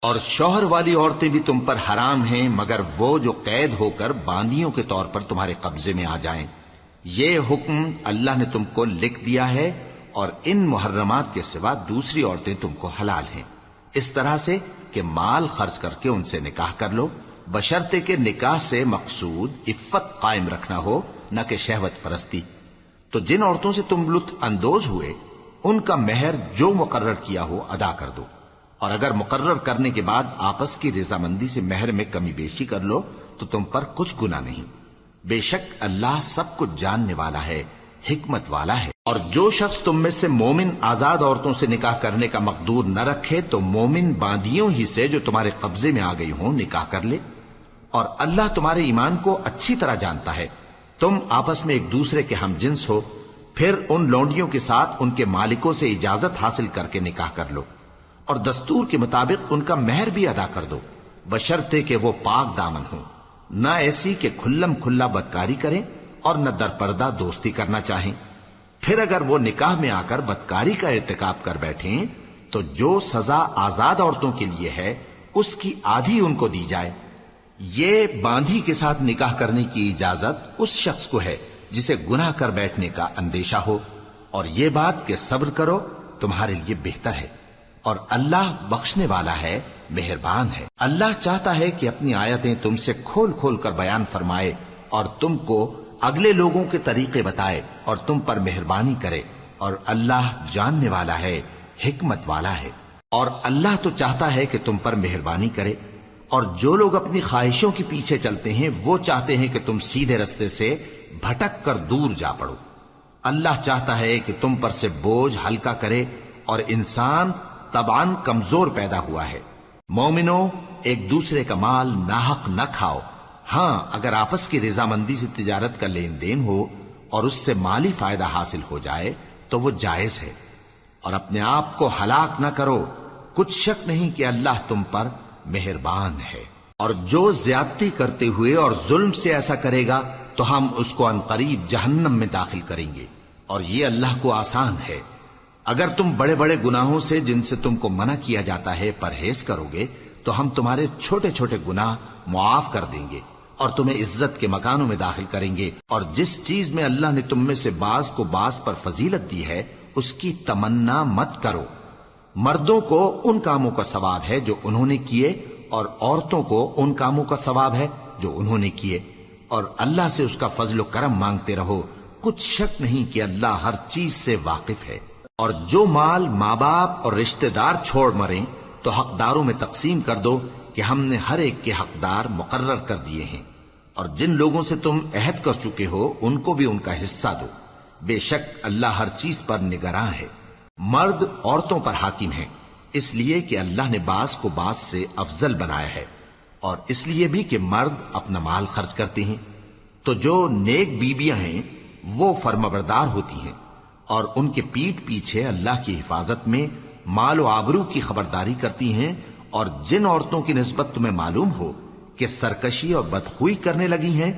اور شوہر والی عورتیں بھی تم پر حرام ہیں مگر وہ جو قید ہو کر باندیوں کے طور پر تمہارے قبضے میں آ جائیں۔ یہ حکم اللہ نے تم کو لکھ دیا ہے، اور ان محرمات کے سوا دوسری عورتیں تم کو حلال ہیں، اس طرح سے کہ مال خرچ کر کے ان سے نکاح کر لو، بشرطے کہ نکاح سے مقصود عفت قائم رکھنا ہو، نہ کہ شہوت پرستی۔ تو جن عورتوں سے تم لطف اندوز ہوئے ان کا مہر جو مقرر کیا ہو ادا کر دو، اور اگر مقرر کرنے کے بعد آپس کی رضامندی سے مہر میں کمی بیشی کر لو تو تم پر کچھ گناہ نہیں۔ بے شک اللہ سب کچھ جاننے والا ہے، حکمت والا ہے۔ اور جو شخص تم میں سے مومن آزاد عورتوں سے نکاح کرنے کا مقدور نہ رکھے تو مومن باندیوں ہی سے جو تمہارے قبضے میں آ گئی ہوں نکاح کر لے، اور اللہ تمہارے ایمان کو اچھی طرح جانتا ہے۔ تم آپس میں ایک دوسرے کے ہم جنس ہو، پھر ان لونڈیوں کے ساتھ ان کے مالکوں سے اجازت حاصل کر کے نکاح کر لو، اور دستور کے مطابق ان کا مہر بھی ادا کر دو، بشرطے کہ وہ پاک دامن ہوں، نہ ایسی کہ کھلم کھلا بدکاری کریں اور نہ درپردہ دوستی کرنا چاہیں۔ پھر اگر وہ نکاح میں آ کر بدکاری کا ارتکاب کر بیٹھیں تو جو سزا آزاد عورتوں کے لیے ہے اس کی آدھی ان کو دی جائے۔ یہ باندھی کے ساتھ نکاح کرنے کی اجازت اس شخص کو ہے جسے گناہ کر بیٹھنے کا اندیشہ ہو، اور یہ بات کہ صبر کرو تمہارے لیے بہتر ہے، اور اللہ بخشنے والا ہے، مہربان ہے۔ اللہ چاہتا ہے کہ اپنی آیتیں تم سے کھول کھول کر بیان فرمائے اور تم کو اگلے لوگوں کے طریقے بتائے اور تم پر مہربانی کرے، اور اللہ جاننے والا ہے، حکمت والا ہے۔ اور اللہ تو چاہتا ہے کہ تم پر مہربانی کرے، اور جو لوگ اپنی خواہشوں کے پیچھے چلتے ہیں وہ چاہتے ہیں کہ تم سیدھے رستے سے بھٹک کر دور جا پڑو۔ اللہ چاہتا ہے کہ تم پر سے بوجھ ہلکا کرے، اور انسان طبعاً کمزور پیدا ہوا ہے۔ مومنوں، ایک دوسرے کا مال ناحق نہ کھاؤ، ہاں اگر آپس کی رضامندی سے تجارت کا لین دین ہو اور اس سے مالی فائدہ حاصل ہو جائے تو وہ جائز ہے، اور اپنے آپ کو ہلاک نہ کرو، کچھ شک نہیں کہ اللہ تم پر مہربان ہے۔ اور جو زیادتی کرتے ہوئے اور ظلم سے ایسا کرے گا تو ہم اس کو عنقریب جہنم میں داخل کریں گے، اور یہ اللہ کو آسان ہے۔ اگر تم بڑے بڑے گناہوں سے جن سے تم کو منع کیا جاتا ہے پرہیز کرو گے تو ہم تمہارے چھوٹے چھوٹے گناہ معاف کر دیں گے اور تمہیں عزت کے مکانوں میں داخل کریں گے۔ اور جس چیز میں اللہ نے تم میں سے بعض کو بعض پر فضیلت دی ہے اس کی تمنا مت کرو۔ مردوں کو ان کاموں کا ثواب ہے جو انہوں نے کیے، اور عورتوں کو ان کاموں کا ثواب ہے جو انہوں نے کیے، اور اللہ سے اس کا فضل و کرم مانگتے رہو، کچھ شک نہیں کہ اللہ ہر چیز سے واقف ہے۔ اور جو مال ماں باپ اور رشتہ دار چھوڑ مریں تو حقداروں میں تقسیم کر دو کہ ہم نے ہر ایک کے حقدار مقرر کر دیے ہیں، اور جن لوگوں سے تم عہد کر چکے ہو ان کو بھی ان کا حصہ دو، بے شک اللہ ہر چیز پر نگراں ہے۔ مرد عورتوں پر حاکم ہیں، اس لیے کہ اللہ نے بعض کو بعض سے افضل بنایا ہے، اور اس لیے بھی کہ مرد اپنا مال خرچ کرتے ہیں۔ تو جو نیک بیویاں ہیں وہ فرمانبردار ہوتی ہیں، اور ان کے پیٹھ پیچھے اللہ کی حفاظت میں مال و آبرو کی خبرداری کرتی ہیں۔ اور جن عورتوں کی نسبت تمہیں معلوم ہو کہ سرکشی اور بدخوئی کرنے لگی ہیں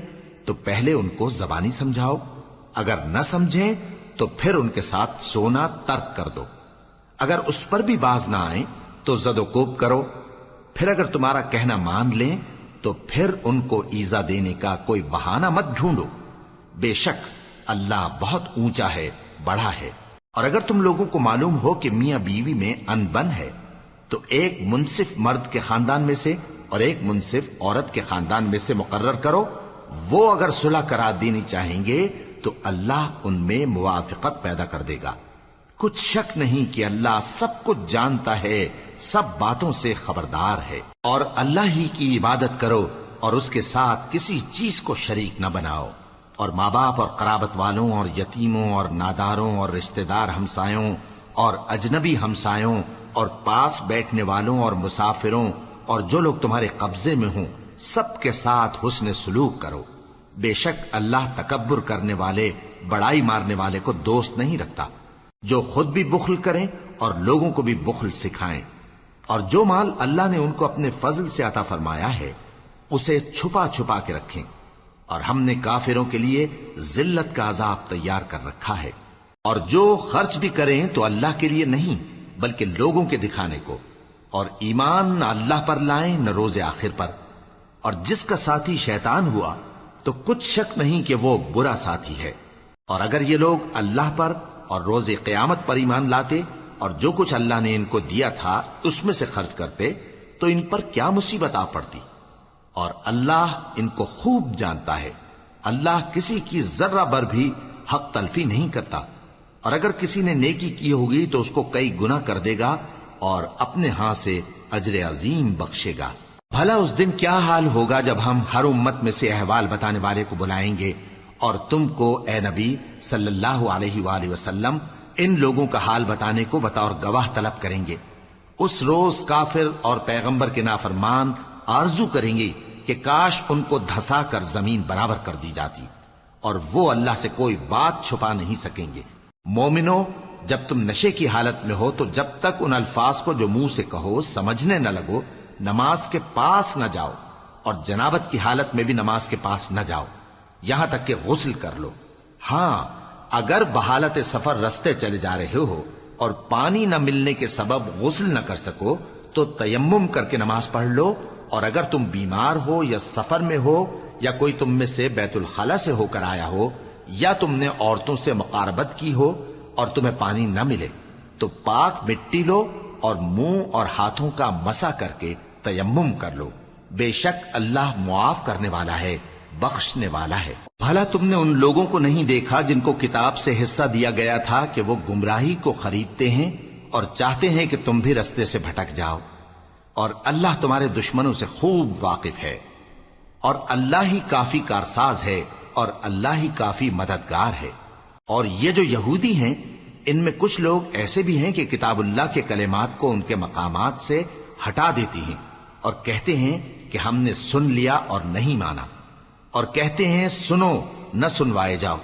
تو پہلے ان کو زبانی سمجھاؤ، اگر نہ سمجھیں تو پھر ان کے ساتھ سونا ترک کر دو۔ اگر اس پر بھی باز نہ آئیں تو زد و کوب کرو، پھر اگر تمہارا کہنا مان لیں تو پھر ان کو ایذا دینے کا کوئی بہانہ مت ڈھونڈو، بے شک اللہ بہت اونچا ہے، بڑا ہے۔ اور اگر تم لوگوں کو معلوم ہو کہ میاں بیوی میں ان بن ہے تو ایک منصف مرد کے خاندان میں سے اور ایک منصف عورت کے خاندان میں سے مقرر کرو، وہ اگر صلح کرا دینی چاہیں گے تو اللہ ان میں موافقت پیدا کر دے گا۔ کچھ شک نہیں کہ اللہ سب کچھ جانتا ہے، سب باتوں سے خبردار ہے۔ اور اللہ ہی کی عبادت کرو اور اس کے ساتھ کسی چیز کو شریک نہ بناؤ، اور ماں باپ اور قرابت والوں اور یتیموں اور ناداروں اور رشتہ دار ہمسایوں اور اجنبی ہمسایوں اور پاس بیٹھنے والوں اور مسافروں اور جو لوگ تمہارے قبضے میں ہوں سب کے ساتھ حسن سلوک کرو، بے شک اللہ تکبر کرنے والے، بڑائی مارنے والے کو دوست نہیں رکھتا۔ جو خود بھی بخل کریں اور لوگوں کو بھی بخل سکھائیں، اور جو مال اللہ نے ان کو اپنے فضل سے عطا فرمایا ہے اسے چھپا چھپا کے رکھیں، اور ہم نے کافروں کے لیے ذلت کا عذاب تیار کر رکھا ہے۔ اور جو خرچ بھی کریں تو اللہ کے لیے نہیں بلکہ لوگوں کے دکھانے کو، اور ایمان نہ اللہ پر لائیں نہ روز آخر پر، اور جس کا ساتھی شیطان ہوا تو کچھ شک نہیں کہ وہ برا ساتھی ہے۔ اور اگر یہ لوگ اللہ پر اور روز قیامت پر ایمان لاتے اور جو کچھ اللہ نے ان کو دیا تھا اس میں سے خرچ کرتے تو ان پر کیا مصیبت آ پڑتی، اور اللہ ان کو خوب جانتا ہے۔ اللہ کسی کی ذرہ بر بھی حق تلفی نہیں کرتا، اور اگر کسی نے نیکی کی ہوگی تو اس کو کئی گنا کر دے گا اور اپنے ہاں سے اجر عظیم بخشے گا۔ بھلا اس دن کیا حال ہوگا جب ہم ہر امت میں سے احوال بتانے والے کو بلائیں گے اور تم کو اے نبی صلی اللہ علیہ وآلہ وسلم ان لوگوں کا حال بتانے کو بطور گواہ طلب کریں گے۔ اس روز کافر اور پیغمبر کے نافرمان آرزو کریں گے کہ کاش ان کو دھسا کر زمین برابر کر دی جاتی، اور وہ اللہ سے کوئی بات چھپا نہیں سکیں گے۔ مومنو، جب تم نشے کی حالت میں ہو تو جب تک ان الفاظ کو جو منہ سے کہو سمجھنے نہ لگو نماز کے پاس نہ جاؤ، اور جنابت کی حالت میں بھی نماز کے پاس نہ جاؤ یہاں تک کہ غسل کر لو۔ ہاں، اگر بحالت سفر رستے چلے جا رہے ہو اور پانی نہ ملنے کے سبب غسل نہ کر سکو تو تیمم کر کے نماز پڑھ لو، اور اگر تم بیمار ہو یا سفر میں ہو یا کوئی تم میں سے بیت الخلا سے ہو کر آیا ہو یا تم نے عورتوں سے مقاربت کی ہو اور تمہیں پانی نہ ملے تو پاک مٹی لو اور منہ اور ہاتھوں کا مسح کر کے تیمم کر لو، بے شک اللہ معاف کرنے والا ہے، بخشنے والا ہے۔ بھلا تم نے ان لوگوں کو نہیں دیکھا جن کو کتاب سے حصہ دیا گیا تھا کہ وہ گمراہی کو خریدتے ہیں اور چاہتے ہیں کہ تم بھی رستے سے بھٹک جاؤ، اور اللہ تمہارے دشمنوں سے خوب واقف ہے، اور اللہ ہی کافی کارساز ہے اور اللہ ہی کافی مددگار ہے۔ اور یہ جو یہودی ہیں ان میں کچھ لوگ ایسے بھی ہیں کہ کتاب اللہ کے کلمات کو ان کے مقامات سے ہٹا دیتی ہیں اور کہتے ہیں کہ ہم نے سن لیا اور نہیں مانا، اور کہتے ہیں سنو نہ سنوائے جاؤ،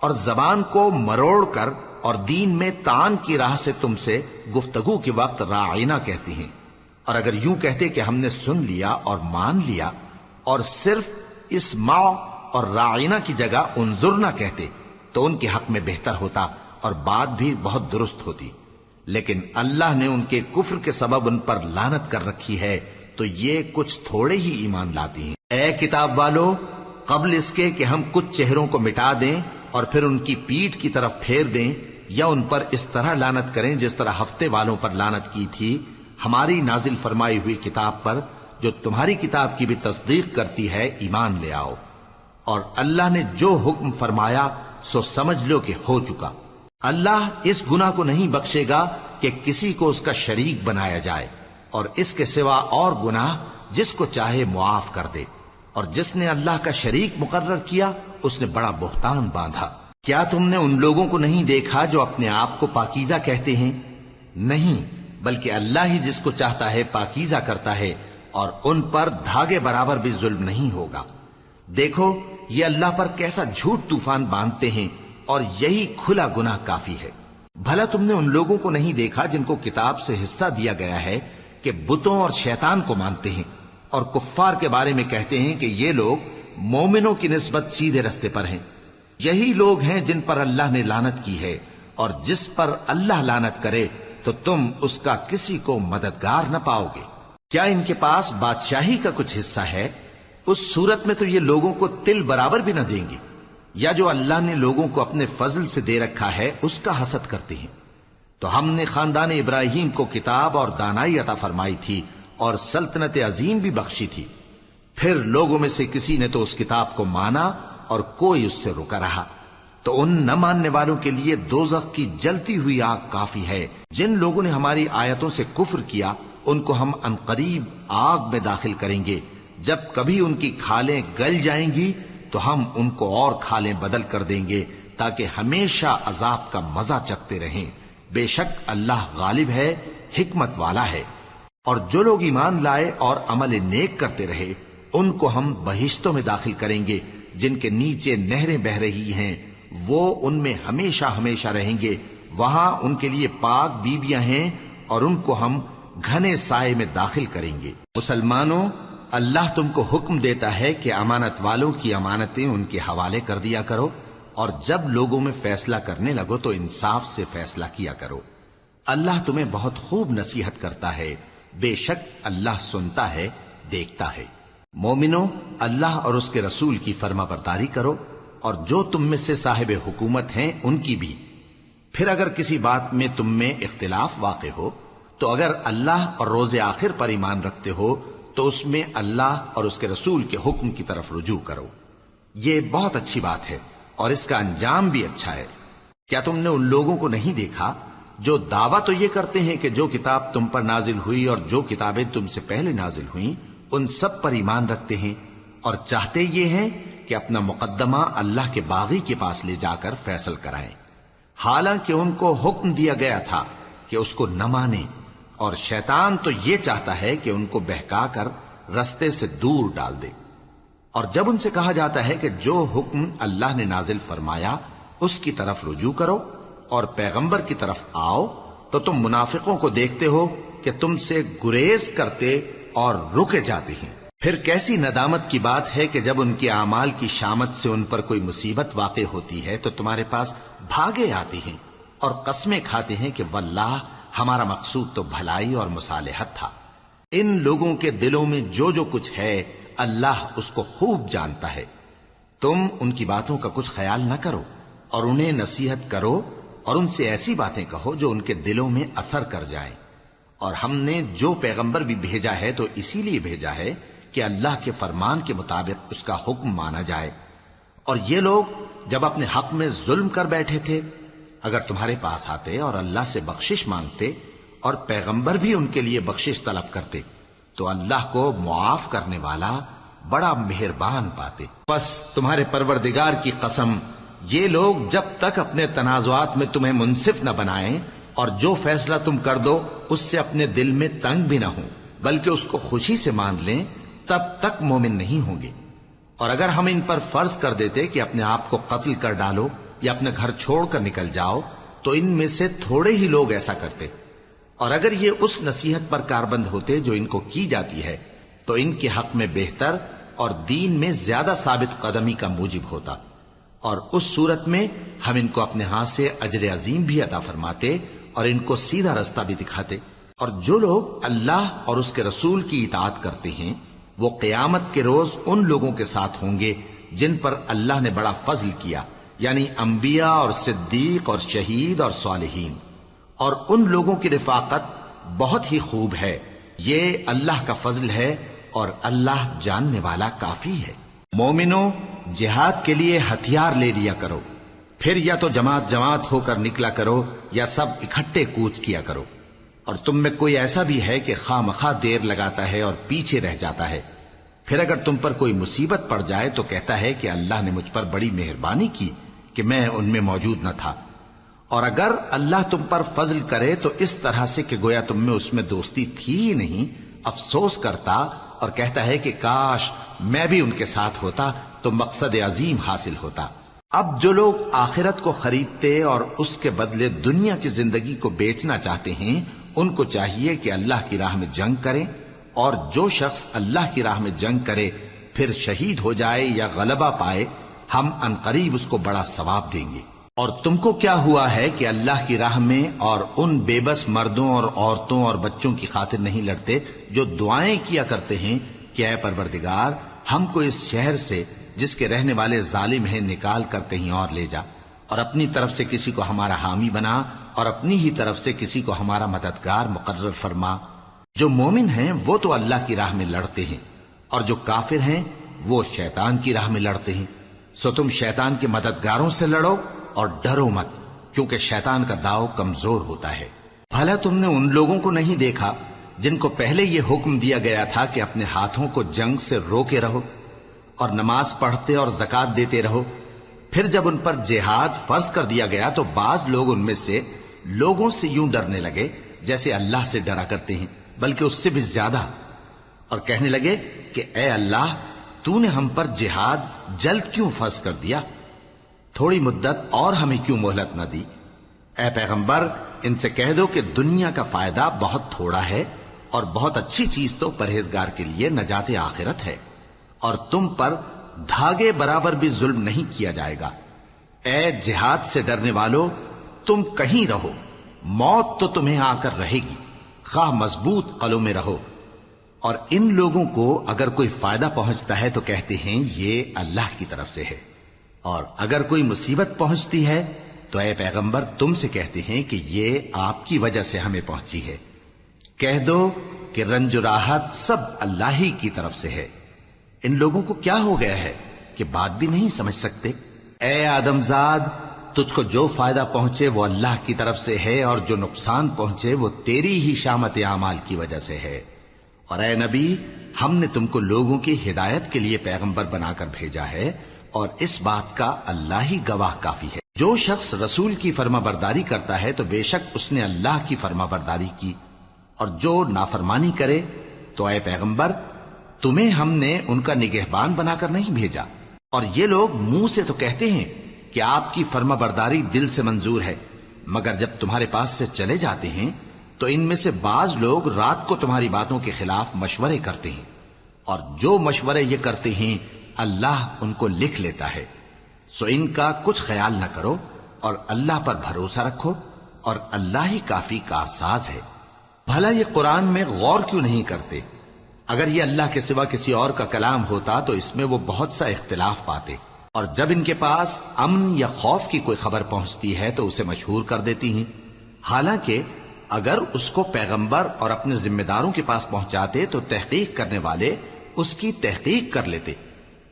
اور زبان کو مروڑ کر اور دین میں طعن کی راہ سے تم سے گفتگو کے وقت راعینا کہتی ہیں۔ اور اگر یوں کہتے کہ ہم نے سن لیا اور مان لیا اور صرف اسمع اور راعینا کی جگہ انظر نہ کہتے تو ان کے حق میں بہتر ہوتا اور بات بھی بہت درست ہوتی، لیکن اللہ نے ان کے کفر کے سبب ان پر لعنت کر رکھی ہے تو یہ کچھ تھوڑے ہی ایمان لاتی ہیں۔ اے کتاب والو، قبل اس کے کہ ہم کچھ چہروں کو مٹا دیں اور پھر ان کی پیٹھ کی طرف پھیر دیں یا ان پر اس طرح لعنت کریں جس طرح ہفتے والوں پر لعنت کی تھی، ہماری نازل فرمائی ہوئی کتاب پر جو تمہاری کتاب کی بھی تصدیق کرتی ہے ایمان لے آؤ، اور اللہ نے جو حکم فرمایا سو سمجھ لو کہ ہو چکا۔ اللہ اس گناہ کو نہیں بخشے گا کہ کسی کو اس کا شریک بنایا جائے، اور اس کے سوا اور گناہ جس کو چاہے معاف کر دے، اور جس نے اللہ کا شریک مقرر کیا اس نے بڑا بہتان باندھا۔ کیا تم نے ان لوگوں کو نہیں دیکھا جو اپنے آپ کو پاکیزہ کہتے ہیں؟ نہیں، بلکہ اللہ ہی جس کو چاہتا ہے پاکیزہ کرتا ہے، اور ان پر دھاگے برابر بھی ظلم نہیں ہوگا۔ دیکھو یہ اللہ پر کیسا جھوٹ طوفان باندھتے ہیں، اور یہی کھلا گناہ کافی ہے۔ بھلا تم نے ان لوگوں کو نہیں دیکھا جن کو کتاب سے حصہ دیا گیا ہے کہ بتوں اور شیطان کو مانتے ہیں، اور کفار کے بارے میں کہتے ہیں کہ یہ لوگ مومنوں کی نسبت سیدھے رستے پر ہیں۔ یہی لوگ ہیں جن پر اللہ نے لعنت کی ہے، اور جس پر اللہ لعنت کرے تو تم اس کا کسی کو مددگار نہ پاؤ گے۔ کیا ان کے پاس بادشاہی کا کچھ حصہ ہے؟ اس صورت میں تو یہ لوگوں کو تل برابر بھی نہ دیں گے، یا جو اللہ نے لوگوں کو اپنے فضل سے دے رکھا ہے اس کا حسد کرتے ہیں۔ تو ہم نے خاندان ابراہیم کو کتاب اور دانائی عطا فرمائی تھی اور سلطنت عظیم بھی بخشی تھی، پھر لوگوں میں سے کسی نے تو اس کتاب کو مانا اور کوئی اس سے رکا رہا، تو ان نہ ماننے والوں کے لیے دوزخ کی جلتی ہوئی آگ کافی ہے۔ جن لوگوں نے ہماری آیتوں سے کفر کیا ان کو ہم عنقریب آگ میں داخل کریں گے، جب کبھی ان کی کھالیں گل جائیں گی تو ہم ان کو اور کھالیں بدل کر دیں گے تاکہ ہمیشہ عذاب کا مزہ چکھتے رہیں۔ بے شک اللہ غالب ہے، حکمت والا ہے۔ اور جو لوگ ایمان لائے اور عمل نیک کرتے رہے ان کو ہم بہشتوں میں داخل کریں گے جن کے نیچے نہریں بہ رہی ہیں، وہ ان میں ہمیشہ ہمیشہ رہیں گے، وہاں ان کے لیے پاک بیویاں ہیں اور ان کو ہم گھنے سائے میں داخل کریں گے۔ مسلمانوں، اللہ تم کو حکم دیتا ہے کہ امانت والوں کی امانتیں ان کے حوالے کر دیا کرو، اور جب لوگوں میں فیصلہ کرنے لگو تو انصاف سے فیصلہ کیا کرو۔ اللہ تمہیں بہت خوب نصیحت کرتا ہے، بے شک اللہ سنتا ہے، دیکھتا ہے۔ مومنو، اللہ اور اس کے رسول کی فرما برداری کرو، اور جو تم میں سے صاحب حکومت ہیں ان کی بھی۔ پھر اگر کسی بات میں تم میں اختلاف واقع ہو تو اگر اللہ اور روز آخر پر ایمان رکھتے ہو تو اس میں اللہ اور اس کے رسول کے حکم کی طرف رجوع کرو۔ یہ بہت اچھی بات ہے اور اس کا انجام بھی اچھا ہے۔ کیا تم نے ان لوگوں کو نہیں دیکھا جو دعویٰ تو یہ کرتے ہیں کہ جو کتاب تم پر نازل ہوئی اور جو کتابیں تم سے پہلے نازل ہوئیں ان سب پر ایمان رکھتے ہیں، اور چاہتے یہ ہیں کہ اپنا مقدمہ اللہ کے باغی کے پاس لے جا کر فیصل کرائیں، حالانکہ ان کو حکم دیا گیا تھا کہ اس کو نہ مانیں، اور شیطان تو یہ چاہتا ہے کہ ان کو بہکا کر رستے سے دور ڈال دے۔ اور جب ان سے کہا جاتا ہے کہ جو حکم اللہ نے نازل فرمایا اس کی طرف رجوع کرو اور پیغمبر کی طرف آؤ، تو تم منافقوں کو دیکھتے ہو کہ تم سے گریز کرتے اور رکے جاتے ہیں۔ پھر کیسی ندامت کی بات ہے کہ جب ان کے اعمال کی شامت سے ان پر کوئی مصیبت واقع ہوتی ہے تو تمہارے پاس بھاگے آتے ہیں اور قسمیں کھاتے ہیں کہ واللہ ہمارا مقصود تو بھلائی اور مصالحت تھا۔ ان لوگوں کے دلوں میں جو جو کچھ ہے اللہ اس کو خوب جانتا ہے۔ تم ان کی باتوں کا کچھ خیال نہ کرو اور انہیں نصیحت کرو اور ان سے ایسی باتیں کہو جو ان کے دلوں میں اثر کر جائیں۔ اور ہم نے جو پیغمبر بھی بھیجا ہے تو اسی لیے بھیجا ہے کہ اللہ کے فرمان کے مطابق اس کا حکم مانا جائے۔ اور یہ لوگ جب اپنے حق میں ظلم کر بیٹھے تھے، اگر تمہارے پاس آتے اور اللہ سے بخشش مانگتے اور پیغمبر بھی ان کے لیے بخشش طلب کرتے تو اللہ کو معاف کرنے والا بڑا مہربان پاتے۔ بس تمہارے پروردگار کی قسم، یہ لوگ جب تک اپنے تنازعات میں تمہیں منصف نہ بنائیں اور جو فیصلہ تم کر دو اس سے اپنے دل میں تنگ بھی نہ ہوں بلکہ اس کو خوشی سے مان لیں، تب تک مومن نہیں ہوں گے۔ اور اگر ہم ان پر فرض کر دیتے کہ اپنے آپ کو قتل کر ڈالو یا اپنے گھر چھوڑ کر نکل جاؤ تو ان میں سے تھوڑے ہی لوگ ایسا کرتے، اور اگر یہ اس نصیحت پر کاربند ہوتے جو ان کو کی جاتی ہے تو ان کے حق میں بہتر اور دین میں زیادہ ثابت قدمی کا موجب ہوتا، اور اس صورت میں ہم ان کو اپنے ہاتھ سے اجر عظیم بھی عطا فرماتے اور ان کو سیدھا رستہ بھی دکھاتے۔ اور جو لوگ اللہ اور اس کے رسول کی اطاعت کرتے ہیں وہ قیامت کے روز ان لوگوں کے ساتھ ہوں گے جن پر اللہ نے بڑا فضل کیا، یعنی انبیاء اور صدیق اور شہید اور صالحین، اور ان لوگوں کی رفاقت بہت ہی خوب ہے۔ یہ اللہ کا فضل ہے اور اللہ جاننے والا کافی ہے۔ مومنو، جہاد کے لیے ہتھیار لے لیا کرو، پھر یا تو جماعت جماعت ہو کر نکلا کرو یا سب اکٹھے کوچ کیا کرو۔ اور تم میں کوئی ایسا بھی ہے کہ خواہ مخواہ دیر لگاتا ہے اور پیچھے رہ جاتا ہے، پھر اگر تم پر کوئی مصیبت پڑ جائے تو کہتا ہے کہ اللہ نے مجھ پر بڑی مہربانی کی کہ میں ان میں موجود نہ تھا۔ اور اگر اللہ تم پر فضل کرے تو اس طرح سے کہ گویا تم میں اس میں دوستی تھی ہی نہیں، افسوس کرتا اور کہتا ہے کہ کاش میں بھی ان کے ساتھ ہوتا تو مقصد عظیم حاصل ہوتا۔ اب جو لوگ آخرت کو خریدتے اور اس کے بدلے دنیا کی زندگی کو بیچنا چاہتے ہیں ان کو چاہیے کہ اللہ کی راہ میں جنگ کریں، اور جو شخص اللہ کی راہ میں جنگ کرے پھر شہید ہو جائے یا غلبہ پائے ہم عنقریب اس کو بڑا ثواب دیں گے۔ اور تم کو کیا ہوا ہے کہ اللہ کی راہ میں اور ان بے بس مردوں اور عورتوں اور بچوں کی خاطر نہیں لڑتے جو دعائیں کیا کرتے ہیں کہ اے پروردگار ہم کو اس شہر سے جس کے رہنے والے ظالم ہیں نکال کر کہیں اور لے جا، اور اپنی طرف سے کسی کو ہمارا حامی بنا اور اپنی ہی طرف سے کسی کو ہمارا مددگار مقرر فرما۔ جو مومن ہیں وہ تو اللہ کی راہ میں لڑتے ہیں، اور جو کافر ہیں وہ شیطان کی راہ میں لڑتے ہیں، سو تم شیطان کے مددگاروں سے لڑو اور ڈرو مت، کیونکہ شیطان کا داؤ کمزور ہوتا ہے۔ بھلا تم نے ان لوگوں کو نہیں دیکھا جن کو پہلے یہ حکم دیا گیا تھا کہ اپنے ہاتھوں کو جنگ سے روکے رہو اور نماز پڑھتے اور زکوٰۃ دیتے رہو، پھر جب ان پر جہاد فرض کر دیا گیا تو بعض لوگ ان میں سے لوگوں سے یوں ڈرنے لگے جیسے اللہ سے ڈرا کرتے ہیں، بلکہ اس سے بھی زیادہ، اور کہنے لگے کہ اے اللہ تو نے ہم پر جہاد جلد کیوں فرض کر دیا، تھوڑی مدت اور ہمیں کیوں مہلت نہ دی۔ اے پیغمبر ان سے کہہ دو کہ دنیا کا فائدہ بہت تھوڑا ہے اور بہت اچھی چیز تو پرہیزگار کے لیے نجات آخرت ہے، اور تم پر دھاگے برابر بھی ظلم نہیں کیا جائے گا۔ اے جہاد سے ڈرنے والو، تم کہیں رہو، موت تو تمہیں آ کر رہے گی، خواہ مضبوط قلعوں میں رہو۔ اور ان لوگوں کو اگر کوئی فائدہ پہنچتا ہے تو کہتے ہیں یہ اللہ کی طرف سے ہے، اور اگر کوئی مصیبت پہنچتی ہے تو اے پیغمبر تم سے کہتے ہیں کہ یہ آپ کی وجہ سے ہمیں پہنچی ہے۔ کہہ دو کہ رنج و راحت سب اللہ ہی کی طرف سے ہے۔ ان لوگوں کو کیا ہو گیا ہے کہ بات بھی نہیں سمجھ سکتے؟ اے آدم زاد، تجھ کو جو فائدہ پہنچے وہ اللہ کی طرف سے ہے، اور جو نقصان پہنچے وہ تیری ہی شامت اعمال کی وجہ سے ہے۔ اور اے نبی، ہم نے تم کو لوگوں کی ہدایت کے لیے پیغمبر بنا کر بھیجا ہے، اور اس بات کا اللہ ہی گواہ کافی ہے۔ جو شخص رسول کی فرما برداری کرتا ہے تو بے شک اس نے اللہ کی فرما برداری کی، اور جو نافرمانی کرے تو اے پیغمبر تمہیں ہم نے ان کا نگہبان بنا کر نہیں بھیجا۔ اور یہ لوگ منہ سے تو کہتے ہیں کہ آپ کی فرما برداری دل سے منظور ہے، مگر جب تمہارے پاس سے چلے جاتے ہیں تو ان میں سے بعض لوگ رات کو تمہاری باتوں کے خلاف مشورے کرتے ہیں، اور جو مشورے یہ کرتے ہیں اللہ ان کو لکھ لیتا ہے۔ سو ان کا کچھ خیال نہ کرو اور اللہ پر بھروسہ رکھو، اور اللہ ہی کافی کارساز ہے۔ بھلا یہ قرآن میں غور کیوں نہیں کرتے؟ اگر یہ اللہ کے سوا کسی اور کا کلام ہوتا تو اس میں وہ بہت سا اختلاف پاتے، اور جب ان کے پاس امن یا خوف کی کوئی خبر پہنچتی ہے تو اسے مشہور کر دیتی ہیں، حالانکہ اگر اس کو پیغمبر اور اپنے ذمہ داروں کے پاس پہنچاتے تو تحقیق کرنے والے اس کی تحقیق کر لیتے،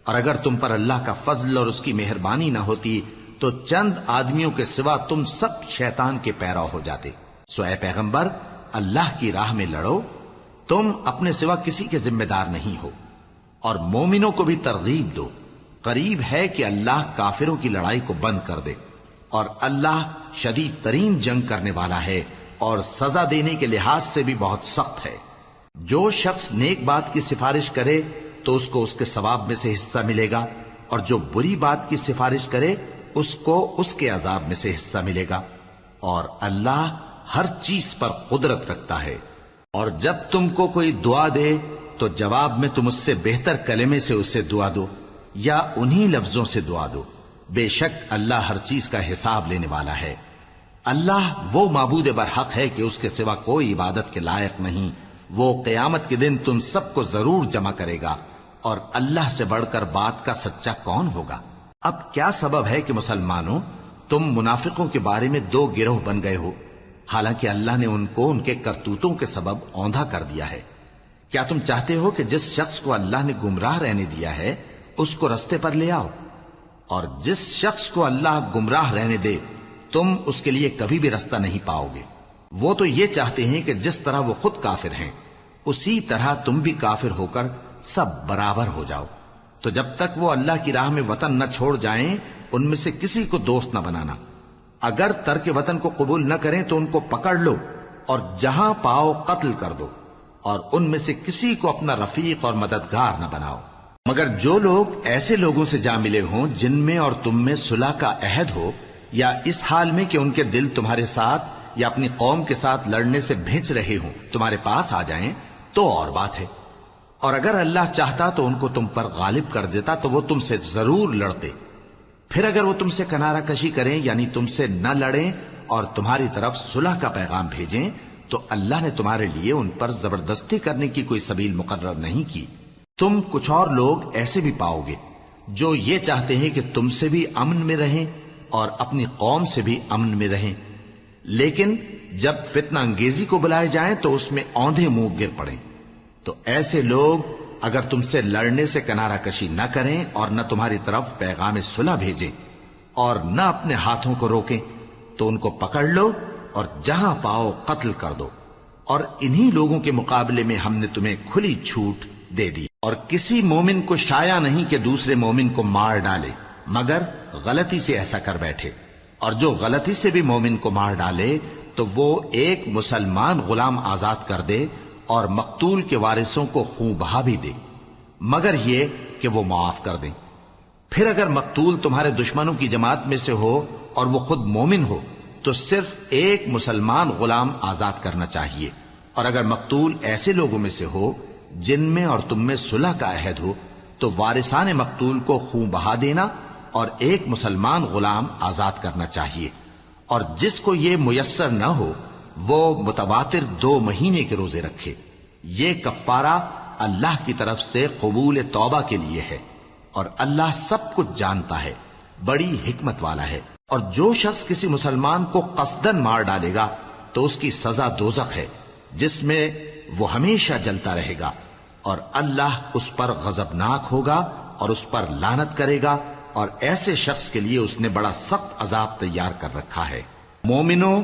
اور اگر تم پر اللہ کا فضل اور اس کی مہربانی نہ ہوتی تو چند آدمیوں کے سوا تم سب شیطان کے پیرو ہو جاتے۔ سو اے پیغمبر اللہ کی راہ میں لڑو، تم اپنے سوا کسی کے ذمہ دار نہیں ہو، اور مومنوں کو بھی ترغیب دو۔ قریب ہے کہ اللہ کافروں کی لڑائی کو بند کر دے، اور اللہ شدید ترین جنگ کرنے والا ہے اور سزا دینے کے لحاظ سے بھی بہت سخت ہے۔ جو شخص نیک بات کی سفارش کرے تو اس کو اس کے ثواب میں سے حصہ ملے گا، اور جو بری بات کی سفارش کرے اس کو اس کے عذاب میں سے حصہ ملے گا، اور اللہ ہر چیز پر قدرت رکھتا ہے۔ اور جب تم کو کوئی دعا دے تو جواب میں تم اس سے بہتر کلمے سے اسے دعا دو، یا انہی لفظوں سے دعا دو، بے شک اللہ ہر چیز کا حساب لینے والا ہے۔ اللہ وہ معبود برحق ہے کہ اس کے سوا کوئی عبادت کے لائق نہیں۔ وہ قیامت کے دن تم سب کو ضرور جمع کرے گا، اور اللہ سے بڑھ کر بات کا سچا کون ہوگا؟ اب کیا سبب ہے کہ مسلمانوں تم منافقوں کے بارے میں دو گروہ بن گئے ہو، حالانکہ اللہ نے ان کو ان کے کرتوتوں کے سبب اوندھا کر دیا ہے؟ کیا تم چاہتے ہو کہ جس شخص کو اللہ نے گمراہ رہنے دیا ہے اس کو رستے پر لے آؤ، اور جس شخص کو اللہ گمراہ رہنے دے تم اس کے لیے کبھی بھی رستہ نہیں پاؤ گے؟ وہ تو یہ چاہتے ہیں کہ جس طرح وہ خود کافر ہیں اسی طرح تم بھی کافر ہو کر سب برابر ہو جاؤ۔ تو جب تک وہ اللہ کی راہ میں وطن نہ چھوڑ جائیں ان میں سے کسی کو دوست نہ بنانا۔ اگر ترک وطن کو قبول نہ کریں تو ان کو پکڑ لو اور جہاں پاؤ قتل کر دو، اور ان میں سے کسی کو اپنا رفیق اور مددگار نہ بناؤ، مگر جو لوگ ایسے لوگوں سے جا ملے ہوں جن میں اور تم میں صلح کا عہد ہو، یا اس حال میں کہ ان کے دل تمہارے ساتھ یا اپنی قوم کے ساتھ لڑنے سے بھنچ رہے ہوں تمہارے پاس آ جائیں تو اور بات ہے، اور اگر اللہ چاہتا تو ان کو تم پر غالب کر دیتا تو وہ تم سے ضرور لڑتے۔ پھر اگر وہ تم سے کنارہ کشی کریں یعنی تم سے نہ لڑیں اور تمہاری طرف صلح کا پیغام بھیجیں تو اللہ نے تمہارے لیے ان پر زبردستی کرنے کی کوئی سبیل مقرر نہیں کی۔ تم کچھ اور لوگ ایسے بھی پاؤ گے جو یہ چاہتے ہیں کہ تم سے بھی امن میں رہیں اور اپنی قوم سے بھی امن میں رہیں، لیکن جب فتنہ انگیزی کو بلائے جائیں تو اس میں اوندھے منہ گر پڑیں۔ تو ایسے لوگ اگر تم سے لڑنے سے کنارہ کشی نہ کریں اور نہ تمہاری طرف پیغام صلح بھیجیں اور نہ اپنے ہاتھوں کو روکیں تو ان کو پکڑ لو اور جہاں پاؤ قتل کر دو، اور انہی لوگوں کے مقابلے میں ہم نے تمہیں کھلی چھوٹ دے دی۔ اور کسی مومن کو شایع نہیں کہ دوسرے مومن کو مار ڈالے مگر غلطی سے ایسا کر بیٹھے، اور جو غلطی سے بھی مومن کو مار ڈالے تو وہ ایک مسلمان غلام آزاد کر دے اور مقتول کے وارثوں کو خون بہا بھی دے، مگر یہ کہ وہ معاف کر دیں۔ پھر اگر مقتول تمہارے دشمنوں کی جماعت میں سے ہو اور وہ خود مومن ہو تو صرف ایک مسلمان غلام آزاد کرنا چاہیے، اور اگر مقتول ایسے لوگوں میں سے ہو جن میں اور تم میں صلح کا عہد ہو تو وارثان مقتول کو خون بہا دینا اور ایک مسلمان غلام آزاد کرنا چاہیے، اور جس کو یہ میسر نہ ہو وہ متواتر 2 مہینے کے روزے رکھے. یہ کفارہ اللہ کی طرف سے قبول توبہ کے لیے ہے، اور اللہ سب کچھ جانتا ہے، بڑی حکمت والا ہے. اور جو شخص کسی مسلمان کو قصدن مار ڈالے گا تو اس کی سزا دوزخ ہے، جس میں وہ ہمیشہ جلتا رہے گا، اور اللہ اس پر غضبناک ہوگا اور اس پر لعنت کرے گا، اور ایسے شخص کے لیے اس نے بڑا سخت عذاب تیار کر رکھا ہے. مومنو،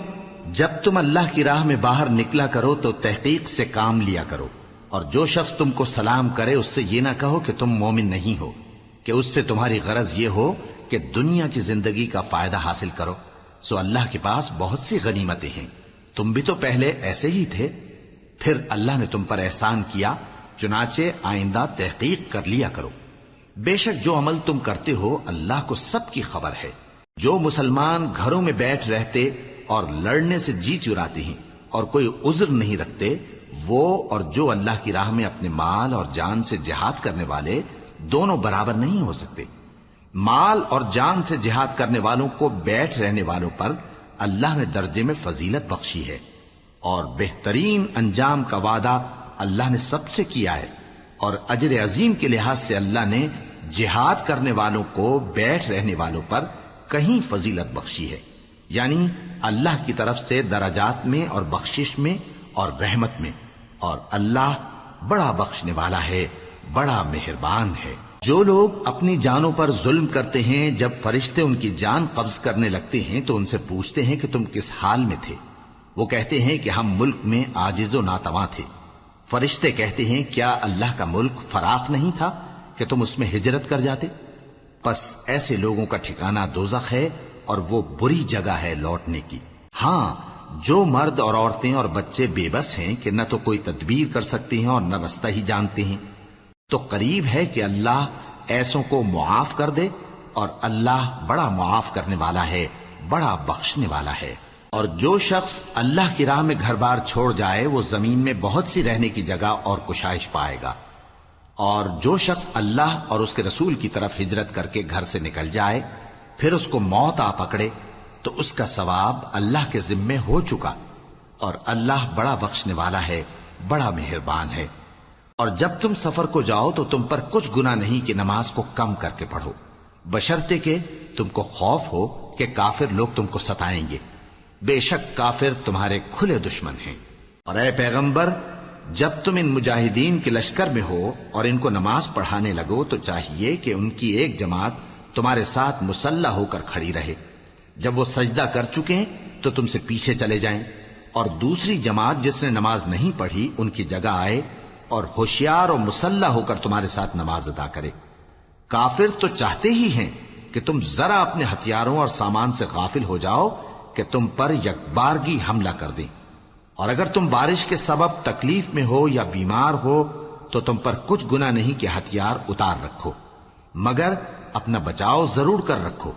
جب تم اللہ کی راہ میں باہر نکلا کرو تو تحقیق سے کام لیا کرو، اور جو شخص تم کو سلام کرے اس سے یہ نہ کہو کہ تم مومن نہیں ہو، کہ اس سے تمہاری غرض یہ ہو کہ دنیا کی زندگی کا فائدہ حاصل کرو. سو اللہ کے پاس بہت سی غنیمتیں ہیں، تم بھی تو پہلے ایسے ہی تھے، پھر اللہ نے تم پر احسان کیا، چنانچہ آئندہ تحقیق کر لیا کرو. بے شک جو عمل تم کرتے ہو اللہ کو سب کی خبر ہے. جو مسلمان گھروں میں بیٹھ رہتے اور لڑنے سے جی چراتے ہیں اور کوئی عذر نہیں رکھتے، وہ اور جو اللہ کی راہ میں اپنے مال اور جان سے جہاد کرنے والے دونوں برابر نہیں ہو سکتے. مال اور جان سے جہاد کرنے والوں کو بیٹھ رہنے والوں پر اللہ نے درجے میں فضیلت بخشی ہے، اور بہترین انجام کا وعدہ اللہ نے سب سے کیا ہے. اور اجر عظیم کے لحاظ سے اللہ نے جہاد کرنے والوں کو بیٹھ رہنے والوں پر کہیں فضیلت بخشی ہے، یعنی اللہ کی طرف سے درجات میں اور بخشش میں اور رحمت میں. اور اللہ بڑا بخشنے والا ہے، بڑا مہربان ہے. جو لوگ اپنی جانوں پر ظلم کرتے ہیں، جب فرشتے ان کی جان قبض کرنے لگتے ہیں تو ان سے پوچھتے ہیں کہ تم کس حال میں تھے؟ وہ کہتے ہیں کہ ہم ملک میں عاجز و ناتواں تھے. فرشتے کہتے ہیں کیا اللہ کا ملک فراخ نہیں تھا کہ تم اس میں ہجرت کر جاتے؟ پس ایسے لوگوں کا ٹھکانہ دوزخ ہے، اور وہ بری جگہ ہے لوٹنے کی. ہاں، جو مرد اور عورتیں اور بچے بے بس ہیں کہ نہ تو کوئی تدبیر کر سکتے ہیں اور نہ رستہ ہی جانتے ہیں، تو قریب ہے کہ اللہ ایسوں کو معاف کر دے، اور اللہ بڑا معاف کرنے والا ہے، بڑا بخشنے والا ہے. اور جو شخص اللہ کی راہ میں گھر بار چھوڑ جائے وہ زمین میں بہت سی رہنے کی جگہ اور کشائش پائے گا. اور جو شخص اللہ اور اس کے رسول کی طرف ہجرت کر کے گھر سے نکل جائے پھر اس کو موت آ پکڑے تو اس کا ثواب اللہ کے ذمے ہو چکا، اور اللہ بڑا بخشنے والا ہے، بڑا مہربان ہے. اور جب تم سفر کو جاؤ تو تم پر کچھ گناہ نہیں کہ نماز کو کم کر کے پڑھو، بشرطے کہ تم کو خوف ہو کہ کافر لوگ تم کو ستائیں گے. بے شک کافر تمہارے کھلے دشمن ہیں. اور اے پیغمبر، جب تم ان مجاہدین کے لشکر میں ہو اور ان کو نماز پڑھانے لگو تو چاہیے کہ ان کی ایک جماعت تمہارے ساتھ مسلح ہو کر کھڑی رہے. جب وہ سجدہ کر چکے تو تم سے پیچھے چلے جائیں، اور دوسری جماعت جس نے نماز نہیں پڑھی ان کی جگہ آئے اور ہوشیار اور مسلح ہو کر تمہارے ساتھ نماز ادا کرے. کافر تو چاہتے ہی ہیں کہ تم ذرا اپنے ہتھیاروں اور سامان سے غافل ہو جاؤ کہ تم پر یکبارگی حملہ کر دیں. اور اگر تم بارش کے سبب تکلیف میں ہو یا بیمار ہو تو تم پر کچھ گناہ نہیں کہ ہتھیار اتار رکھو، مگر اپنا بچاؤ ضرور کر رکھو.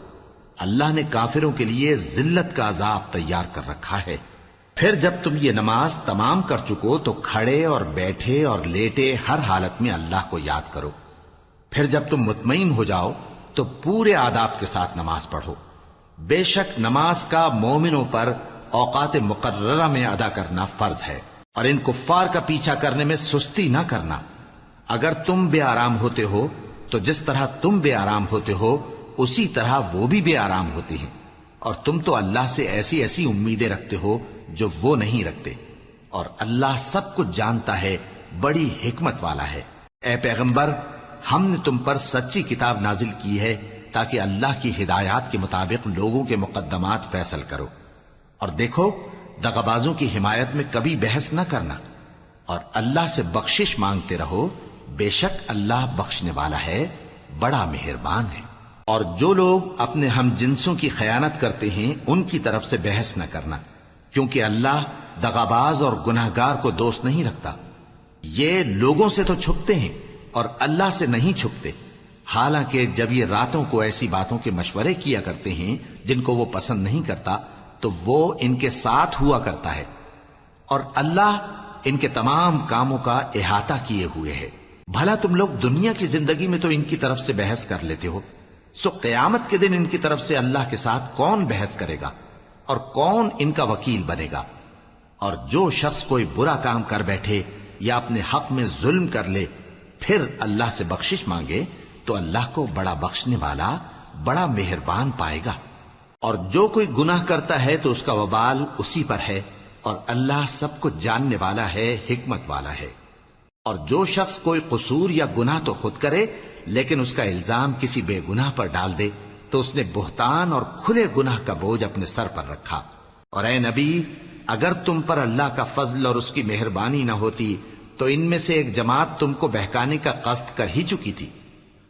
اللہ نے کافروں کے لیے ذلت کا عذاب تیار کر رکھا ہے. پھر جب تم یہ نماز تمام کر چکو تو کھڑے اور بیٹھے اور لیٹے ہر حالت میں اللہ کو یاد کرو. پھر جب تم مطمئن ہو جاؤ تو پورے آداب کے ساتھ نماز پڑھو. بے شک نماز کا مومنوں پر اوقات مقررہ میں ادا کرنا فرض ہے، اور ان کفار کا پیچھا کرنے میں سستی نہ کرنا. اگر تم بے آرام ہوتے ہو تو جس طرح تم بے آرام ہوتے ہو اسی طرح وہ بھی بے آرام ہوتے ہیں، اور تم تو اللہ سے ایسی ایسی امیدیں رکھتے ہو جو وہ نہیں رکھتے، اور اللہ سب کچھ جانتا ہے، بڑی حکمت والا ہے. اے پیغمبر، ہم نے تم پر سچی کتاب نازل کی ہے تاکہ اللہ کی ہدایات کے مطابق لوگوں کے مقدمات فیصل کرو. اور دیکھو، دغابازوں کی حمایت میں کبھی بحث نہ کرنا، اور اللہ سے بخشش مانگتے رہو. بے شک اللہ بخشنے والا ہے، بڑا مہربان ہے. اور جو لوگ اپنے ہم جنسوں کی خیانت کرتے ہیں ان کی طرف سے بحث نہ کرنا، کیونکہ اللہ دغاباز اور گناہگار کو دوست نہیں رکھتا. یہ لوگوں سے تو چھپتے ہیں اور اللہ سے نہیں چھپتے، حالانکہ جب یہ راتوں کو ایسی باتوں کے مشورے کیا کرتے ہیں جن کو وہ پسند نہیں کرتا تو وہ ان کے ساتھ ہوا کرتا ہے، اور اللہ ان کے تمام کاموں کا احاطہ کیے ہوئے ہے. بھلا تم لوگ دنیا کی زندگی میں تو ان کی طرف سے بحث کر لیتے ہو، سو قیامت کے دن ان کی طرف سے اللہ کے ساتھ کون بحث کرے گا اور کون ان کا وکیل بنے گا؟ اور جو شخص کوئی برا کام کر بیٹھے یا اپنے حق میں ظلم کر لے پھر اللہ سے بخشش مانگے تو اللہ کو بڑا بخشنے والا بڑا مہربان پائے گا. اور جو کوئی گناہ کرتا ہے تو اس کا وبال اسی پر ہے، اور اللہ سب کچھ جاننے والا ہے، حکمت والا ہے. اور جو شخص کوئی قصور یا گناہ تو خود کرے لیکن اس کا الزام کسی بے گناہ پر ڈال دے تو اس نے بہتان اور کھلے گناہ کا بوجھ اپنے سر پر رکھا. اور اے نبی، اگر تم پر اللہ کا فضل اور اس کی مہربانی نہ ہوتی تو ان میں سے ایک جماعت تم کو بہکانے کا قصد کر ہی چکی تھی،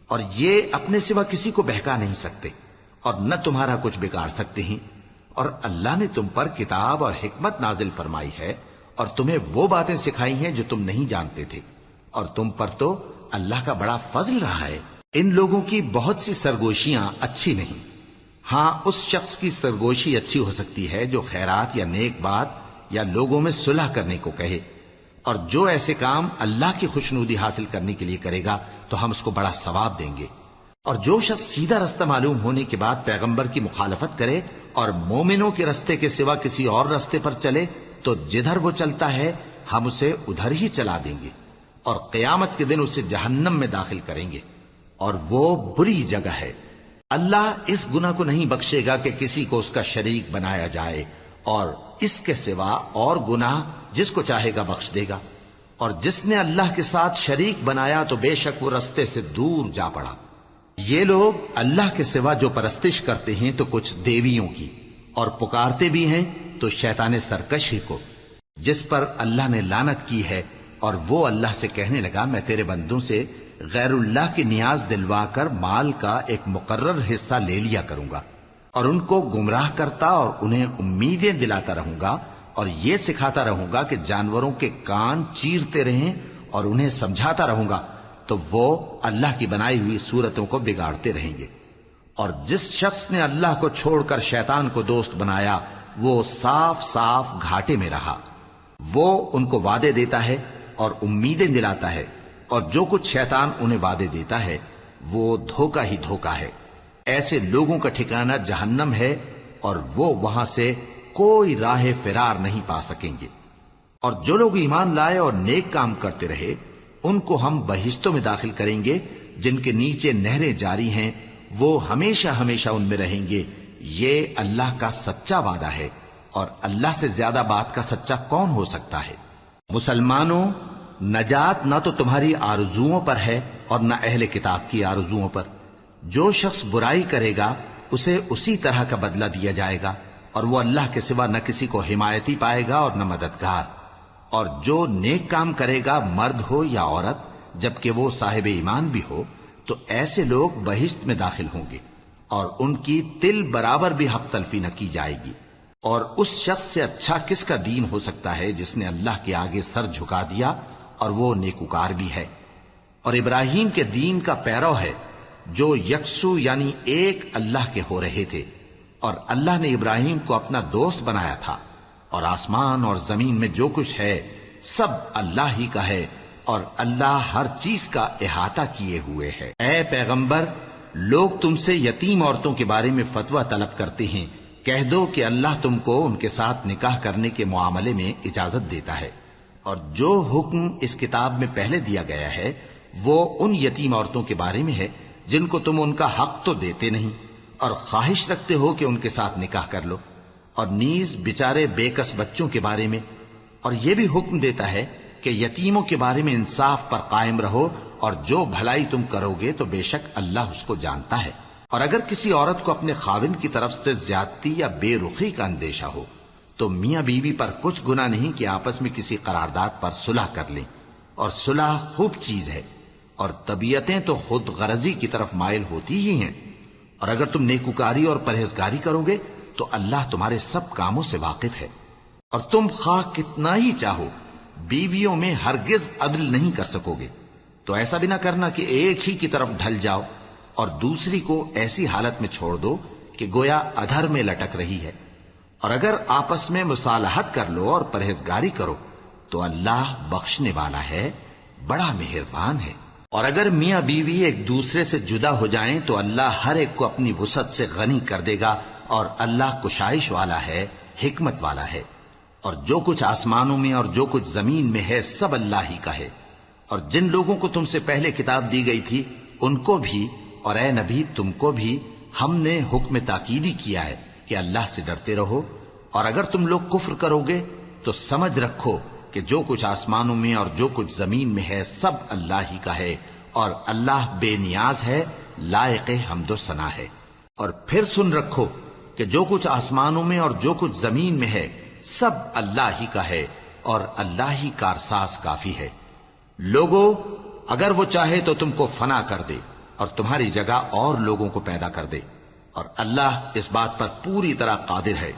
اور یہ اپنے سوا کسی کو بہکا نہیں سکتے اور نہ تمہارا کچھ بگاڑ سکتے ہیں. اور اللہ نے تم پر کتاب اور حکمت نازل فرمائی ہے اور تمہیں وہ باتیں سکھائی ہیں جو تم نہیں جانتے تھے، اور تم پر تو اللہ کا بڑا فضل رہا ہے. ان لوگوں کی بہت سی سرگوشیاں اچھی نہیں. ہاں، اس شخص کی سرگوشی اچھی ہو سکتی ہے جو خیرات یا نیک بات یا لوگوں میں صلح کرنے کو کہے، اور جو ایسے کام اللہ کی خوشنودی حاصل کرنے کے لیے کرے گا تو ہم اس کو بڑا ثواب دیں گے. اور جو شخص سیدھا رستہ معلوم ہونے کے بعد پیغمبر کی مخالفت کرے اور مومنوں کے رستے کے سوا کسی اور رستے پر چلے تو جدھر وہ چلتا ہے ہم اسے ادھر ہی چلا دیں گے، اور قیامت کے دن اسے جہنم میں داخل کریں گے، اور وہ بری جگہ ہے. اللہ اس گناہ کو نہیں بخشے گا کہ کسی کو اس کا شریک بنایا جائے، اور اس کے سوا اور گناہ جس کو چاہے گا بخش دے گا. اور جس نے اللہ کے ساتھ شریک بنایا تو بے شک وہ رستے سے دور جا پڑا. یہ لوگ اللہ کے سوا جو پرستش کرتے ہیں تو کچھ دیویوں کی، اور پکارتے بھی ہیں تو شیطان سرکشی کو جس پر اللہ نے لعنت کی ہے. اور وہ اللہ سے کہنے لگا میں تیرے بندوں سے غیر اللہ کی نیاز دلوا کر مال کا ایک مقرر حصہ لے لیا کروں گا، اور ان کو گمراہ کرتا اور انہیں امیدیں دلاتا رہوں گا، اور یہ سکھاتا رہوں گا کہ جانوروں کے کان چیرتے رہیں، اور انہیں سمجھاتا رہوں گا تو وہ اللہ کی بنائی ہوئی صورتوں کو بگاڑتے رہیں گے. اور جس شخص نے اللہ کو چھوڑ کر شیطان کو دوست بنایا وہ صاف صاف گھاٹے میں رہا. وہ ان کو وعدے دیتا ہے اور امیدیں دلاتا ہے، اور جو کچھ شیطان انہیں وعدے دیتا ہے وہ دھوکہ ہی دھوکہ ہے. ایسے لوگوں کا ٹھکانہ جہنم ہے، اور وہ وہاں سے کوئی راہ فرار نہیں پا سکیں گے. اور جو لوگ ایمان لائے اور نیک کام کرتے رہے ان کو ہم بہشتوں میں داخل کریں گے جن کے نیچے نہریں جاری ہیں، وہ ہمیشہ ہمیشہ ان میں رہیں گے. یہ اللہ کا سچا وعدہ ہے، اور اللہ سے زیادہ بات کا سچا کون ہو سکتا ہے. مسلمانوں، نجات نہ تو تمہاری آرزوؤں پر ہے اور نہ اہل کتاب کی آرزوؤں پر. جو شخص برائی کرے گا اسے اسی طرح کا بدلہ دیا جائے گا، اور وہ اللہ کے سوا نہ کسی کو حمایتی پائے گا اور نہ مددگار. اور جو نیک کام کرے گا مرد ہو یا عورت جبکہ وہ صاحب ایمان بھی ہو تو ایسے لوگ بہشت میں داخل ہوں گے، اور ان کی تل برابر بھی حق تلفی نہ کی جائے گی. اور اس شخص سے اچھا کس کا دین ہو سکتا ہے جس نے اللہ کے آگے سر جھکا دیا اور وہ نیکوکار بھی ہے اور ابراہیم کے دین کا پیرو ہے جو یکسو یعنی ایک اللہ کے ہو رہے تھے. اور اللہ نے ابراہیم کو اپنا دوست بنایا تھا. اور آسمان اور زمین میں جو کچھ ہے سب اللہ ہی کا ہے، اور اللہ ہر چیز کا احاطہ کیے ہوئے ہے. اے پیغمبر، لوگ تم سے یتیم عورتوں کے بارے میں فتویٰ طلب کرتے ہیں. کہہ دو کہ اللہ تم کو ان کے ساتھ نکاح کرنے کے معاملے میں اجازت دیتا ہے، اور جو حکم اس کتاب میں پہلے دیا گیا ہے وہ ان یتیم عورتوں کے بارے میں ہے جن کو تم ان کا حق تو دیتے نہیں اور خواہش رکھتے ہو کہ ان کے ساتھ نکاح کر لو، اور نیز بیچارے بے کس بچوں کے بارے میں. اور یہ بھی حکم دیتا ہے کہ یتیموں کے بارے میں انصاف پر قائم رہو، اور جو بھلائی تم کرو گے تو بے شک اللہ اس کو جانتا ہے. اور اگر کسی عورت کو اپنے خاوند کی طرف سے زیادتی یا بے رخی کا اندیشہ ہو تو میاں بیوی پر کچھ گناہ نہیں کہ آپس میں کسی قرارداد پر صلح کر لیں، اور صلح خوب چیز ہے. اور طبیعتیں تو خود غرضی کی طرف مائل ہوتی ہی ہیں. اور اگر تم نیکوکاری اور پرہیزگاری کرو گے تو اللہ تمہارے سب کاموں سے واقف ہے. اور تم خواہ کتنا ہی چاہو بیویوں میں ہرگز عدل نہیں کر سکو گے، تو ایسا بھی نہ کرنا کہ ایک ہی کی طرف ڈھل جاؤ اور دوسری کو ایسی حالت میں چھوڑ دو کہ گویا ادھر میں لٹک رہی ہے. اور اگر آپس میں مصالحت کر لو اور پرہیزگاری کرو تو اللہ بخشنے والا ہے، بڑا مہربان ہے. اور اگر میاں بیوی ایک دوسرے سے جدا ہو جائیں تو اللہ ہر ایک کو اپنی وسعت سے غنی کر دے گا، اور اللہ کشائش والا ہے، حکمت والا ہے. اور جو کچھ آسمانوں میں اور جو کچھ زمین میں ہے سب اللہ ہی کا ہے۔ اور جن لوگوں کو تم سے پہلے کتاب دی گئی تھی ان کو بھی اور اے نبی تم کو بھی ہم نے حکم تاکیدی کیا ہے کہ اللہ سے ڈرتے رہو، اور اگر تم لوگ کفر کرو گے تو سمجھ رکھو کہ جو کچھ آسمانوں میں اور جو کچھ زمین میں ہے سب اللہ ہی کا ہے، اور اللہ بے نیاز ہے، لائق حمد و ثنا ہے۔ اور پھر سن رکھو کہ جو کچھ آسمانوں میں اور جو کچھ زمین میں ہے سب اللہ ہی کا ہے، اور اللہ ہی کارساز کافی ہے۔ لوگو اگر وہ چاہے تو تم کو فنا کر دے اور تمہاری جگہ اور لوگوں کو پیدا کر دے، اور اللہ اس بات پر پوری طرح قادر ہے۔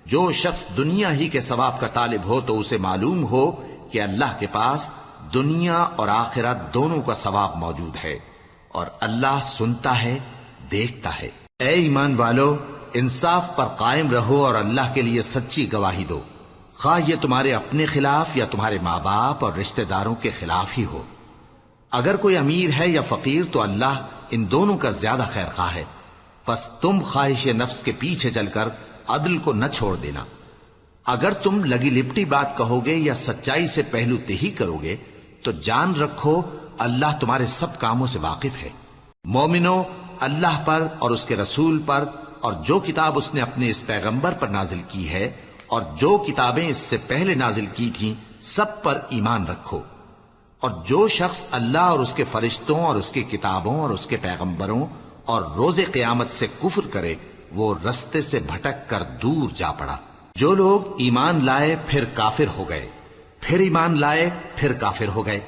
جو شخص دنیا ہی کے ثواب کا طالب ہو تو اسے معلوم ہو کہ اللہ کے پاس دنیا اور آخرت دونوں کا ثواب موجود ہے، اور اللہ سنتا ہے، دیکھتا ہے۔ اے ایمان والو، انصاف پر قائم رہو اور اللہ کے لیے سچی گواہی دو، خواہ یہ تمہارے اپنے خلاف یا تمہارے ماں باپ اور رشتہ داروں کے خلاف ہی ہو۔ اگر کوئی امیر ہے یا فقیر تو اللہ ان دونوں کا زیادہ خیر خواہ ہے، پس تم خواہش نفس کے پیچھے چل کر عدل کو نہ چھوڑ دینا۔ اگر تم لگی لپٹی بات کہو گے یا سچائی سے پہلو تہی کرو گے تو جان رکھو اللہ تمہارے سب کاموں سے واقف ہے۔ مومنو، اللہ پر اور اس کے رسول پر اور جو کتاب اس نے اپنے اس پیغمبر پر نازل کی ہے اور جو کتابیں اس سے پہلے نازل کی تھیں سب پر ایمان رکھو۔ اور جو شخص اللہ اور اس کے فرشتوں اور اس کی کتابوں اور اس کے پیغمبروں اور روز قیامت سے کفر کرے وہ رستے سے بھٹک کر دور جا پڑا۔ جو لوگ ایمان لائے پھر کافر ہو گئے، پھر ایمان لائے پھر کافر ہو گئے،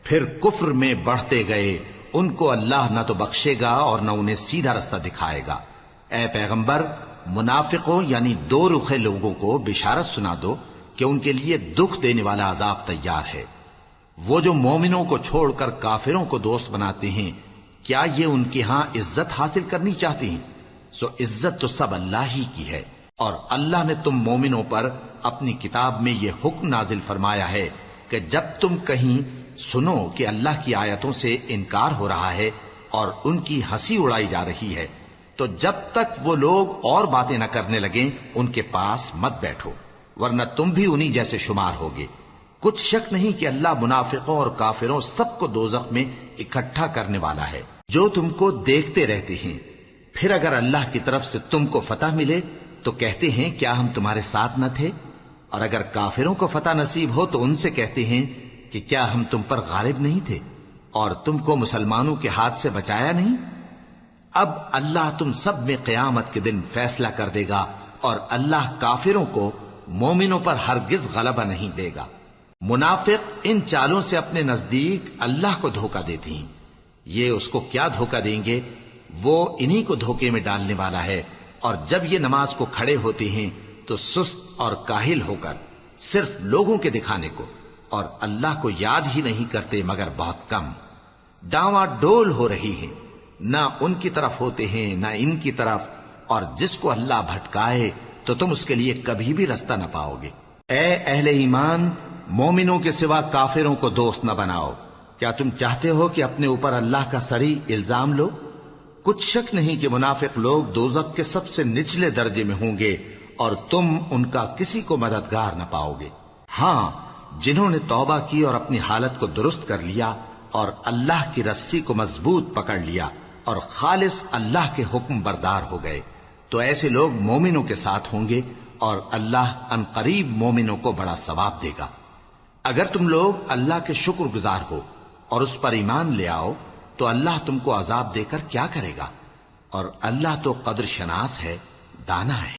پھر کفر میں بڑھتے گئے، ان کو اللہ نہ تو بخشے گا اور نہ انہیں سیدھا رستہ دکھائے گا۔ اے پیغمبر، منافقوں یعنی دو رخے لوگوں کو بشارت سنا دو کہ ان کے لیے دکھ دینے والا عذاب تیار ہے۔ وہ جو مومنوں کو چھوڑ کر کافروں کو دوست بناتے ہیں، کیا یہ ان کے ہاں عزت حاصل کرنی چاہتے ہیں؟ سو عزت تو سب اللہ ہی کی ہے۔ اور اللہ نے تم مومنوں پر اپنی کتاب میں یہ حکم نازل فرمایا ہے کہ جب تم کہیں سنو کہ اللہ کی آیتوں سے انکار ہو رہا ہے اور ان کی ہنسی اڑائی جا رہی ہے تو جب تک وہ لوگ اور باتیں نہ کرنے لگیں ان کے پاس مت بیٹھو، ورنہ تم بھی انہی جیسے شمار ہوگے۔ کچھ شک نہیں کہ اللہ منافقوں اور کافروں سب کو دوزخ میں اکٹھا کرنے والا ہے۔ جو تم کو دیکھتے رہتے ہیں، پھر اگر اللہ کی طرف سے تم کو فتح ملے تو کہتے ہیں کیا ہم تمہارے ساتھ نہ تھے، اور اگر کافروں کو فتح نصیب ہو تو ان سے کہتے ہیں کہ کیا ہم تم پر غالب نہیں تھے اور تم کو مسلمانوں کے ہاتھ سے بچایا نہیں۔ اب اللہ تم سب میں قیامت کے دن فیصلہ کر دے گا، اور اللہ کافروں کو مومنوں پر ہرگز غلبہ نہیں دے گا۔ منافق ان چالوں سے اپنے نزدیک اللہ کو دھوکہ دیتے ہیں، یہ اس کو کیا دھوکہ دیں گے، وہ انہی کو دھوکے میں ڈالنے والا ہے۔ اور جب یہ نماز کو کھڑے ہوتے ہیں تو سست اور کاہل ہو کر صرف لوگوں کے دکھانے کو اور اللہ کو یاد ہی نہیں کرتے مگر بہت کم، ڈاواں ڈول ہو رہی ہیں، نہ ان کی طرف ہوتے ہیں نہ ان کی طرف، اور جس کو اللہ بھٹکائے تو تم اس کے لیے کبھی بھی رستہ نہ پاؤ گے۔ اے اہل ایمان، مومنوں کے سوا کافروں کو دوست نہ بناؤ۔ کیا تم چاہتے ہو کہ اپنے اوپر اللہ کا صریح الزام لو؟ کچھ شک نہیں کہ منافق لوگ دوزخ کے سب سے نچلے درجے میں ہوں گے اور تم ان کا کسی کو مددگار نہ پاؤ گے۔ ہاں، جنہوں نے توبہ کی اور اپنی حالت کو درست کر لیا اور اللہ کی رسی کو مضبوط پکڑ لیا اور خالص اللہ کے حکم بردار ہو گئے تو ایسے لوگ مومنوں کے ساتھ ہوں گے، اور اللہ ان قریب مومنوں کو بڑا ثواب دے گا۔ اگر تم لوگ اللہ کے شکر گزار ہو اور اس پر ایمان لے آؤ تو اللہ تم کو عذاب دے کر کیا کرے گا، اور اللہ تو قدر شناس ہے، دانا ہے۔